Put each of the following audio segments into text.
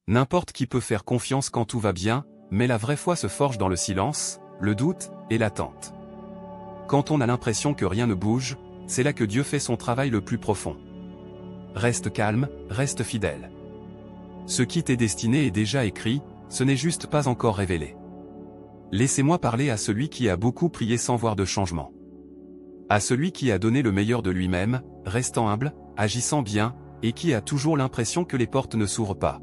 N'importe qui peut faire confiance quand tout va bien, mais la vraie foi se forge dans le silence, le doute et l'attente. Quand on a l'impression que rien ne bouge, c'est là que Dieu fait son travail le plus profond. Reste calme, reste fidèle. Ce qui t'est destiné est déjà écrit, ce n'est juste pas encore révélé. Laissez-moi parler à celui qui a beaucoup prié sans voir de changement. À celui qui a donné le meilleur de lui-même, restant humble, agissant bien, et qui a toujours l'impression que les portes ne s'ouvrent pas.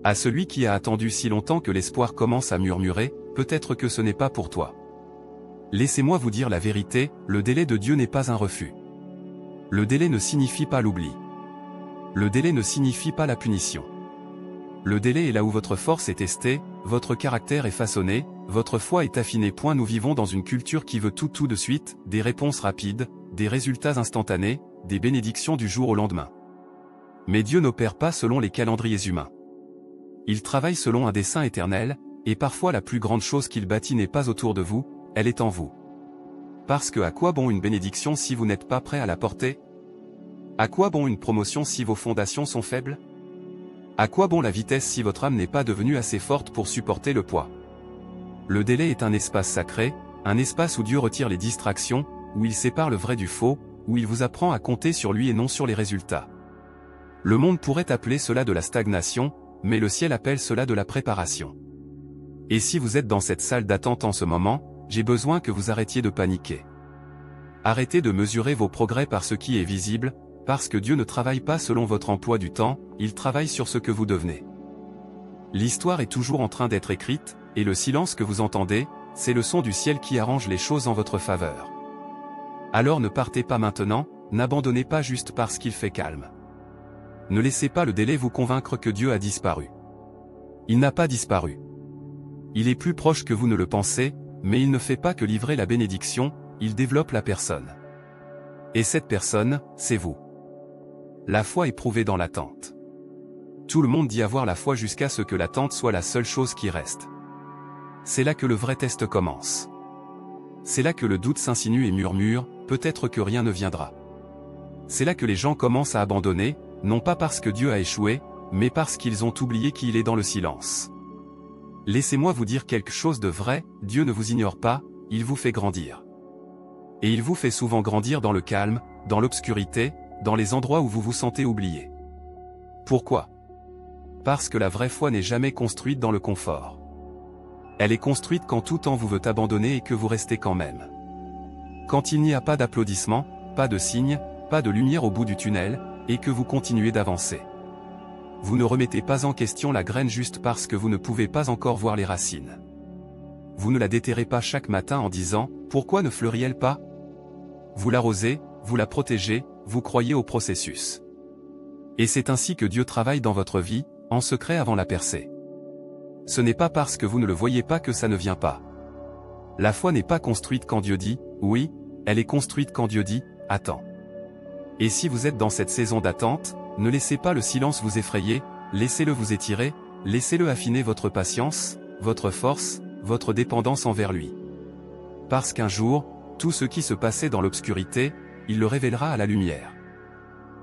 À celui qui a attendu si longtemps que l'espoir commence à murmurer, peut-être que ce n'est pas pour toi. Laissez-moi vous dire la vérité, le délai de Dieu n'est pas un refus. Le délai ne signifie pas l'oubli. Le délai ne signifie pas la punition. Le délai est là où votre force est testée, votre caractère est façonné, votre foi est affinée. Nous vivons dans une culture qui veut tout de suite, des réponses rapides, des résultats instantanés, des bénédictions du jour au lendemain. Mais Dieu n'opère pas selon les calendriers humains. Il travaille selon un dessein éternel, et parfois la plus grande chose qu'il bâtit n'est pas autour de vous, elle est en vous. Parce que à quoi bon une bénédiction si vous n'êtes pas prêt à la porter? À quoi bon une promotion si vos fondations sont faibles? À quoi bon la vitesse si votre âme n'est pas devenue assez forte pour supporter le poids? Le délai est un espace sacré, un espace où Dieu retire les distractions, où il sépare le vrai du faux, où il vous apprend à compter sur lui et non sur les résultats. Le monde pourrait appeler cela de la stagnation, mais le ciel appelle cela de la préparation. Et si vous êtes dans cette salle d'attente en ce moment, j'ai besoin que vous arrêtiez de paniquer. Arrêtez de mesurer vos progrès par ce qui est visible, parce que Dieu ne travaille pas selon votre emploi du temps, il travaille sur ce que vous devenez. L'histoire est toujours en train d'être écrite, et le silence que vous entendez, c'est le son du ciel qui arrange les choses en votre faveur. Alors ne partez pas maintenant, n'abandonnez pas juste parce qu'il fait calme. Ne laissez pas le délai vous convaincre que Dieu a disparu. Il n'a pas disparu. Il est plus proche que vous ne le pensez, mais il ne fait pas que livrer la bénédiction, il développe la personne. Et cette personne, c'est vous. La foi est prouvée dans l'attente. Tout le monde dit avoir la foi jusqu'à ce que l'attente soit la seule chose qui reste. C'est là que le vrai test commence. C'est là que le doute s'insinue et murmure, peut-être que rien ne viendra. C'est là que les gens commencent à abandonner, non pas parce que Dieu a échoué, mais parce qu'ils ont oublié qu'il est dans le silence. Laissez-moi vous dire quelque chose de vrai, Dieu ne vous ignore pas, il vous fait grandir. Et il vous fait souvent grandir dans le calme, dans l'obscurité, dans les endroits où vous vous sentez oublié. Pourquoi? Parce que la vraie foi n'est jamais construite dans le confort. Elle est construite quand tout en vous veut abandonner et que vous restez quand même. Quand il n'y a pas d'applaudissements, pas de signes, pas de lumière au bout du tunnel, et que vous continuez d'avancer. Vous ne remettez pas en question la graine juste parce que vous ne pouvez pas encore voir les racines. Vous ne la déterrez pas chaque matin en disant « Pourquoi ne fleurit-elle pas ?» Vous l'arrosez, vous la protégez, vous croyez au processus. Et c'est ainsi que Dieu travaille dans votre vie, en secret avant la percée. Ce n'est pas parce que vous ne le voyez pas que ça ne vient pas. La foi n'est pas construite quand Dieu dit « Oui », elle est construite quand Dieu dit « Attends ». Et si vous êtes dans cette saison d'attente, ne laissez pas le silence vous effrayer, laissez-le vous étirer, laissez-le affiner votre patience, votre force, votre dépendance envers lui. Parce qu'un jour, tout ce qui se passait dans l'obscurité, il le révélera à la lumière.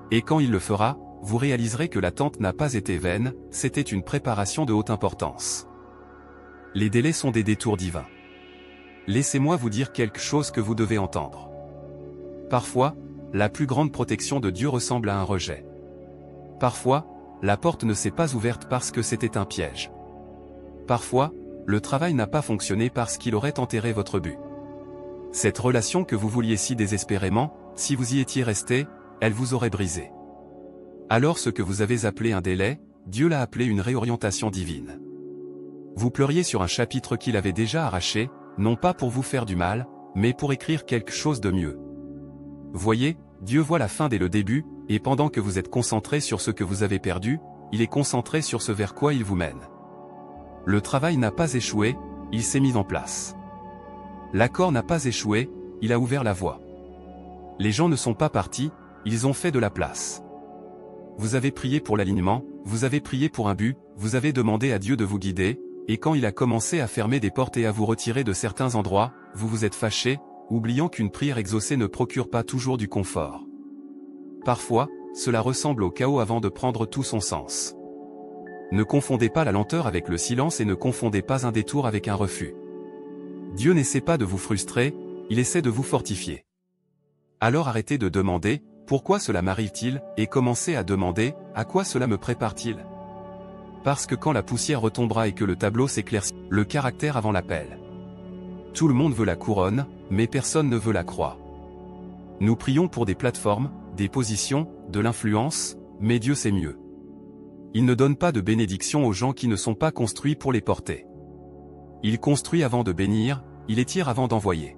Et quand il le fera, vous réaliserez que l'attente n'a pas été vaine, c'était une préparation de haute importance. Les délais sont des détours divins. Laissez-moi vous dire quelque chose que vous devez entendre. Parfois, la plus grande protection de Dieu ressemble à un rejet. Parfois, la porte ne s'est pas ouverte parce que c'était un piège. Parfois, le travail n'a pas fonctionné parce qu'il aurait enterré votre but. Cette relation que vous vouliez si désespérément, si vous y étiez resté, elle vous aurait brisé. Alors ce que vous avez appelé un délai, Dieu l'a appelé une réorientation divine. Vous pleuriez sur un chapitre qu'il avait déjà arraché, non pas pour vous faire du mal, mais pour écrire quelque chose de mieux. Voyez, Dieu voit la fin dès le début, et pendant que vous êtes concentré sur ce que vous avez perdu, il est concentré sur ce vers quoi il vous mène. Le travail n'a pas échoué, il s'est mis en place. L'accord n'a pas échoué, il a ouvert la voie. Les gens ne sont pas partis, ils ont fait de la place. Vous avez prié pour l'alignement, vous avez prié pour un but, vous avez demandé à Dieu de vous guider, et quand il a commencé à fermer des portes et à vous retirer de certains endroits, vous vous êtes fâché, oubliant qu'une prière exaucée ne procure pas toujours du confort. Parfois, cela ressemble au chaos avant de prendre tout son sens. Ne confondez pas la lenteur avec le silence et ne confondez pas un détour avec un refus. Dieu n'essaie pas de vous frustrer, il essaie de vous fortifier. Alors arrêtez de demander « Pourquoi cela m'arrive-t-il » et commencez à demander « À quoi cela me prépare-t-il » Parce que quand la poussière retombera et que le tableau s'éclaircit, le caractère avant l'appel. Tout le monde veut la couronne, mais personne ne veut la croix. Nous prions pour des plateformes, des positions, de l'influence, mais Dieu sait mieux. Il ne donne pas de bénédiction aux gens qui ne sont pas construits pour les porter. Il construit avant de bénir, il étire avant d'envoyer.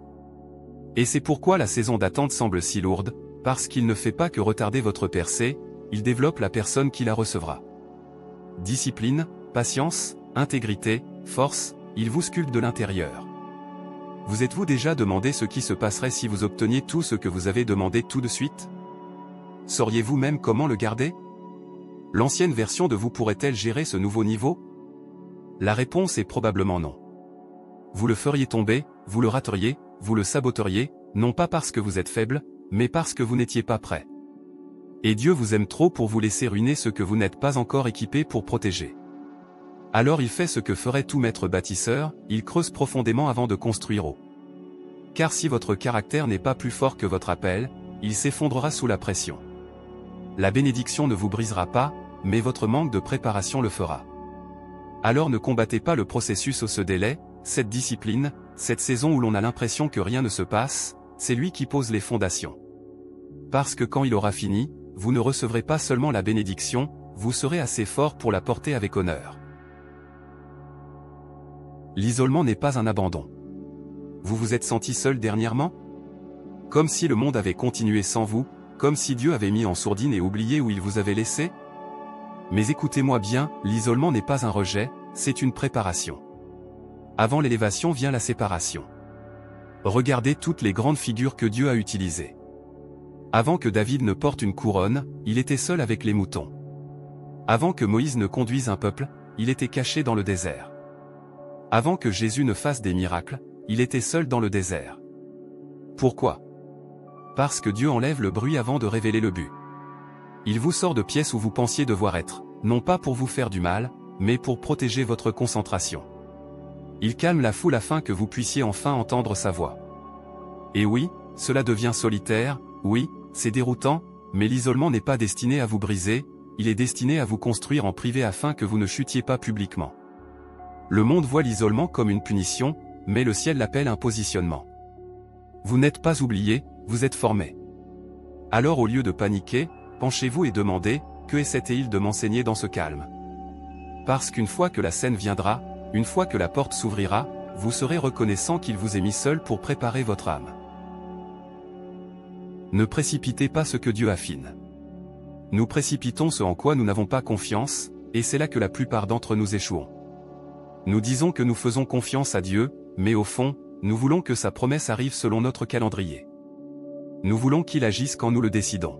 Et c'est pourquoi la saison d'attente semble si lourde, parce qu'il ne fait pas que retarder votre percée, il développe la personne qui la recevra. Discipline, patience, intégrité, force, il vous sculpte de l'intérieur. Vous êtes-vous déjà demandé ce qui se passerait si vous obteniez tout ce que vous avez demandé tout de suite? Sauriez-vous même comment le garder? L'ancienne version de vous pourrait-elle gérer ce nouveau niveau? La réponse est probablement non. Vous le feriez tomber, vous le rateriez, vous le saboteriez, non pas parce que vous êtes faible, mais parce que vous n'étiez pas prêt. Et Dieu vous aime trop pour vous laisser ruiner ce que vous n'êtes pas encore équipé pour protéger. Alors il fait ce que ferait tout maître bâtisseur, il creuse profondément avant de construire haut. Car si votre caractère n'est pas plus fort que votre appel, il s'effondrera sous la pression. La bénédiction ne vous brisera pas, mais votre manque de préparation le fera. Alors ne combattez pas le processus ou ce délai, cette discipline, cette saison où l'on a l'impression que rien ne se passe, c'est lui qui pose les fondations. Parce que quand il aura fini, vous ne recevrez pas seulement la bénédiction, vous serez assez fort pour la porter avec honneur. L'isolement n'est pas un abandon. Vous vous êtes senti seul dernièrement? Comme si le monde avait continué sans vous, comme si Dieu avait mis en sourdine et oublié où il vous avait laissé? Mais écoutez-moi bien, l'isolement n'est pas un rejet, c'est une préparation. Avant l'élévation vient la séparation. Regardez toutes les grandes figures que Dieu a utilisées. Avant que David ne porte une couronne, il était seul avec les moutons. Avant que Moïse ne conduise un peuple, il était caché dans le désert. Avant que Jésus ne fasse des miracles, il était seul dans le désert. Pourquoi? Parce que Dieu enlève le bruit avant de révéler le but. Il vous sort de pièces où vous pensiez devoir être, non pas pour vous faire du mal, mais pour protéger votre concentration. Il calme la foule afin que vous puissiez enfin entendre sa voix. Et oui, cela devient solitaire, oui, c'est déroutant, mais l'isolement n'est pas destiné à vous briser, il est destiné à vous construire en privé afin que vous ne chutiez pas publiquement. Le monde voit l'isolement comme une punition, mais le ciel l'appelle un positionnement. Vous n'êtes pas oublié, vous êtes formé. Alors au lieu de paniquer, penchez-vous et demandez, que essaie-t-il de m'enseigner dans ce calme? Parce qu'une fois que la scène viendra, une fois que la porte s'ouvrira, vous serez reconnaissant qu'il vous ait mis seul pour préparer votre âme. Ne précipitez pas ce que Dieu affine. Nous précipitons ce en quoi nous n'avons pas confiance, et c'est là que la plupart d'entre nous échouons. Nous disons que nous faisons confiance à Dieu, mais au fond, nous voulons que sa promesse arrive selon notre calendrier. Nous voulons qu'il agisse quand nous le décidons.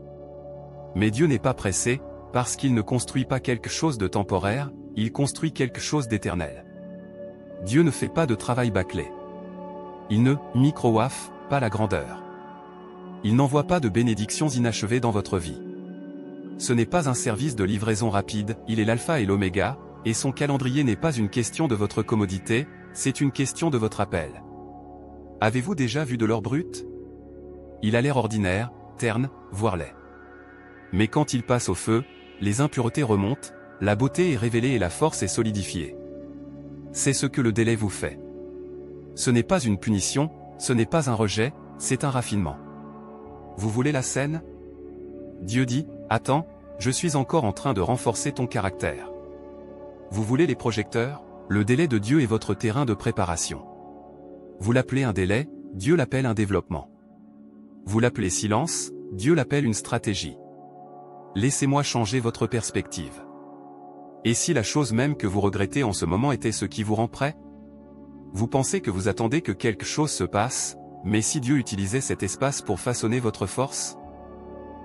Mais Dieu n'est pas pressé, parce qu'il ne construit pas quelque chose de temporaire, il construit quelque chose d'éternel. Dieu ne fait pas de travail bâclé. Il ne micro-waf pas la grandeur. Il n'envoie pas de bénédictions inachevées dans votre vie. Ce n'est pas un service de livraison rapide, il est l'alpha et l'oméga, et son calendrier n'est pas une question de votre commodité, c'est une question de votre appel. Avez-vous déjà vu de l'or brut? Il a l'air ordinaire, terne, voire laid. Mais quand il passe au feu, les impuretés remontent, la beauté est révélée et la force est solidifiée. C'est ce que le délai vous fait. Ce n'est pas une punition, ce n'est pas un rejet, c'est un raffinement. Vous voulez la scène? Dieu dit, attends, je suis encore en train de renforcer ton caractère. Vous voulez les projecteurs? Le délai de Dieu est votre terrain de préparation. Vous l'appelez un délai, Dieu l'appelle un développement. Vous l'appelez silence, Dieu l'appelle une stratégie. Laissez-moi changer votre perspective. Et si la chose même que vous regrettez en ce moment était ce qui vous rend prêt? Vous pensez que vous attendez que quelque chose se passe, mais si Dieu utilisait cet espace pour façonner votre force?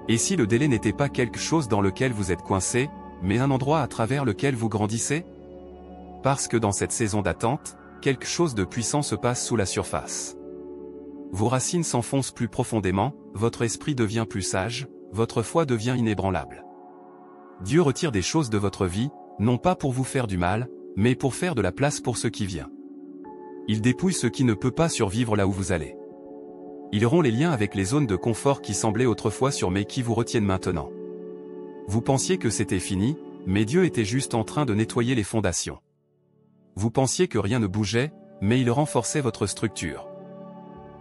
Et si le délai n'était pas quelque chose dans lequel vous êtes coincé, mais un endroit à travers lequel vous grandissez? Parce que dans cette saison d'attente, quelque chose de puissant se passe sous la surface. Vos racines s'enfoncent plus profondément, votre esprit devient plus sage, votre foi devient inébranlable. Dieu retire des choses de votre vie, non pas pour vous faire du mal, mais pour faire de la place pour ce qui vient. Il dépouille ce qui ne peut pas survivre là où vous allez. Il rompt les liens avec les zones de confort qui semblaient autrefois sûres mais qui vous retiennent maintenant. Vous pensiez que c'était fini, mais Dieu était juste en train de nettoyer les fondations. Vous pensiez que rien ne bougeait, mais il renforçait votre structure.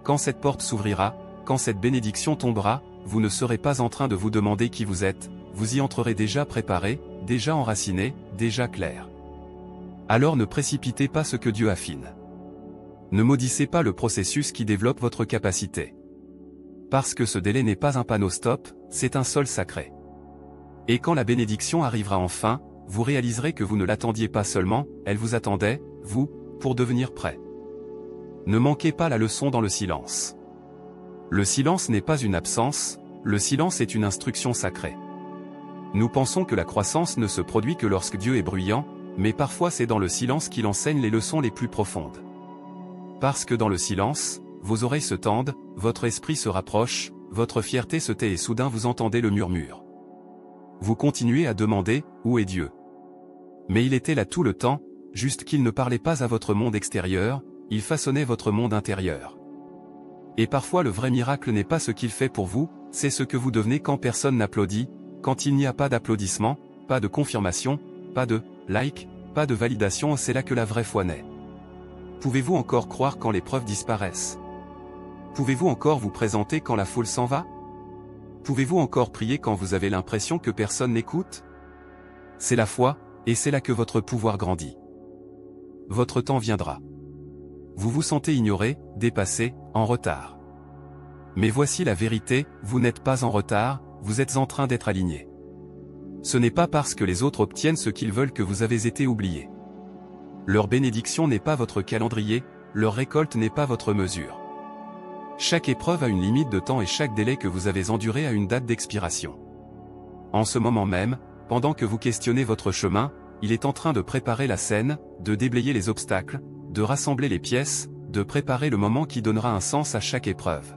Quand cette porte s'ouvrira, quand cette bénédiction tombera, vous ne serez pas en train de vous demander qui vous êtes, vous y entrerez déjà préparé, déjà enraciné, déjà clair. Alors ne précipitez pas ce que Dieu affine. Ne maudissez pas le processus qui développe votre capacité. Parce que ce délai n'est pas un panneau stop, c'est un sol sacré. Et quand la bénédiction arrivera enfin, vous réaliserez que vous ne l'attendiez pas seulement, elle vous attendait, vous, pour devenir prêt. Ne manquez pas la leçon dans le silence. Le silence n'est pas une absence, le silence est une instruction sacrée. Nous pensons que la croissance ne se produit que lorsque Dieu est bruyant, mais parfois c'est dans le silence qu'il enseigne les leçons les plus profondes. Parce que dans le silence, vos oreilles se tendent, votre esprit se rapproche, votre fierté se tait et soudain vous entendez le murmure. Vous continuez à demander, où est Dieu? Mais il était là tout le temps, juste qu'il ne parlait pas à votre monde extérieur, il façonnait votre monde intérieur. Et parfois le vrai miracle n'est pas ce qu'il fait pour vous, c'est ce que vous devenez quand personne n'applaudit, quand il n'y a pas d'applaudissement, pas de confirmation, pas de like, pas de validation, c'est là que la vraie foi naît. Pouvez-vous encore croire quand les preuves disparaissent? Pouvez-vous encore vous présenter quand la foule s'en va? Pouvez-vous encore prier quand vous avez l'impression que personne n'écoute? C'est la foi, et c'est là que votre pouvoir grandit. Votre temps viendra. Vous vous sentez ignoré, dépassé, en retard. Mais voici la vérité, vous n'êtes pas en retard, vous êtes en train d'être aligné. Ce n'est pas parce que les autres obtiennent ce qu'ils veulent que vous avez été oublié. Leur bénédiction n'est pas votre calendrier, leur récolte n'est pas votre mesure. Chaque épreuve a une limite de temps et chaque délai que vous avez enduré a une date d'expiration. En ce moment même, pendant que vous questionnez votre chemin, il est en train de préparer la scène, de déblayer les obstacles, de rassembler les pièces, de préparer le moment qui donnera un sens à chaque épreuve.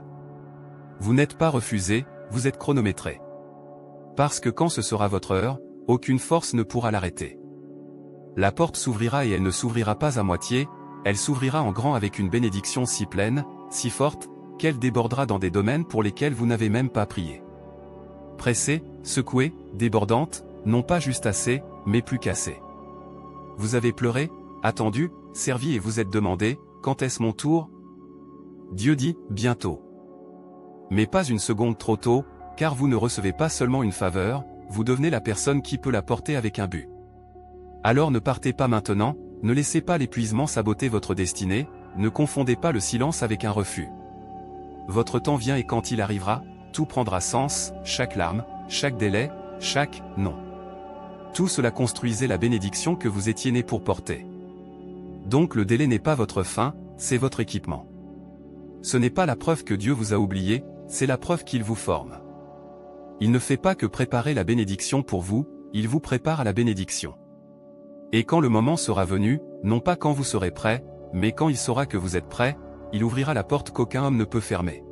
Vous n'êtes pas refusé, vous êtes chronométré. Parce que quand ce sera votre heure, aucune force ne pourra l'arrêter. La porte s'ouvrira et elle ne s'ouvrira pas à moitié, elle s'ouvrira en grand avec une bénédiction si pleine, si forte, qu'elle débordera dans des domaines pour lesquels vous n'avez même pas prié. Pressée, secouée, débordante, non pas juste assez, mais plus qu'assez. Vous avez pleuré, attendu, servi et vous êtes demandé, quand est-ce mon tour? Dieu dit, bientôt. Mais pas une seconde trop tôt, car vous ne recevez pas seulement une faveur, vous devenez la personne qui peut la porter avec un but. Alors ne partez pas maintenant, ne laissez pas l'épuisement saboter votre destinée, ne confondez pas le silence avec un refus. Votre temps vient et quand il arrivera, tout prendra sens, chaque larme, chaque délai, chaque non. Tout cela construisait la bénédiction que vous étiez né pour porter. Donc le délai n'est pas votre fin, c'est votre équipement. Ce n'est pas la preuve que Dieu vous a oublié, c'est la preuve qu'il vous forme. Il ne fait pas que préparer la bénédiction pour vous, il vous prépare à la bénédiction. Et quand le moment sera venu, non pas quand vous serez prêt, mais quand il saura que vous êtes prêt, il ouvrira la porte qu'aucun homme ne peut fermer.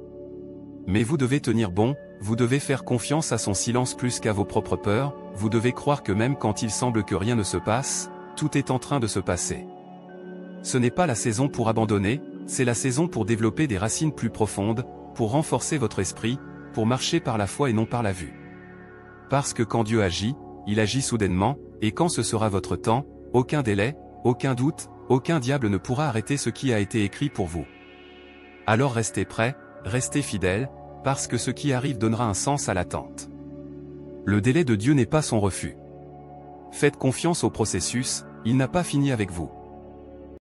Mais vous devez tenir bon, vous devez faire confiance à son silence plus qu'à vos propres peurs, vous devez croire que même quand il semble que rien ne se passe, tout est en train de se passer. Ce n'est pas la saison pour abandonner, c'est la saison pour développer des racines plus profondes, pour renforcer votre esprit, pour marcher par la foi et non par la vue. Parce que quand Dieu agit, il agit soudainement, et quand ce sera votre temps, aucun délai, aucun doute, aucun diable ne pourra arrêter ce qui a été écrit pour vous. Alors restez prêts, restez fidèles, parce que ce qui arrive donnera un sens à l'attente. Le délai de Dieu n'est pas son refus. Faites confiance au processus, il n'a pas fini avec vous.